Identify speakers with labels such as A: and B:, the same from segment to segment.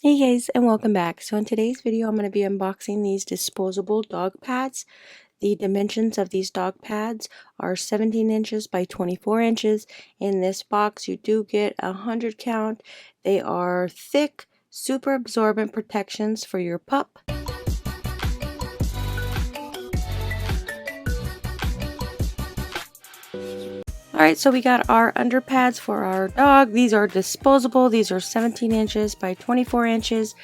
A: Hey guys, and welcome back. So in today's video I'm going to be unboxing these disposable dog pads. The dimensions of these dog pads are 17 inches by 24 inches. In this box you do get 100 count. They are thick, super absorbent protections for your pup. Alright, so we got our underpads for our dog. These are disposable. These are 17 inches by 24 inches.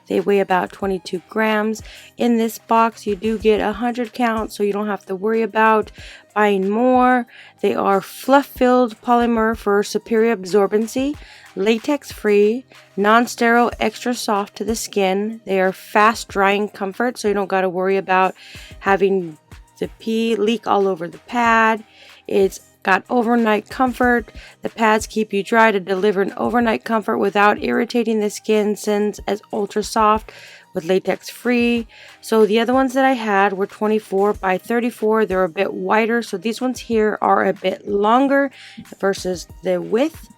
A: They weigh about 22 grams. In this box, you do get 100 count, so you don't have to worry about buying more. They are fluff-filled polymer for superior absorbency, latex-free, non-sterile, extra soft to the skin. They are fast-drying comfort, so you don't got to worry about having the pee leak all over the pad. It's got overnight comfort. The pads keep you dry to deliver an overnight comfort without irritating the skin, since as ultra soft with latex free. So the other ones that I had were 24 by 34. They're a bit wider, so these ones here are a bit longer versus the width.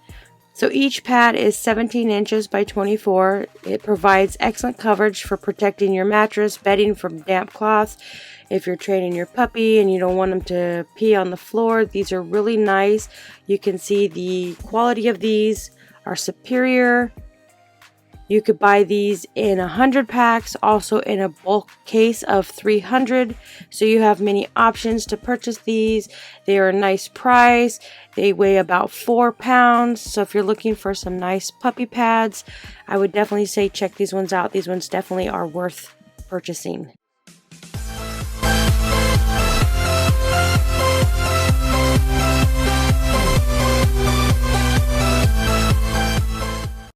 A: So each pad is 17 inches by 24. It provides excellent coverage for protecting your mattress, bedding from damp cloths. If you're training your puppy and you don't want them to pee on the floor, these are really nice. You can see the quality of these are superior. You could buy these in 100 packs, also in a bulk case of 300. So you have many options to purchase these. They are a nice price. They weigh about 4 pounds. So if you're looking for some nice puppy pads, I would definitely say check these ones out. These ones definitely are worth purchasing.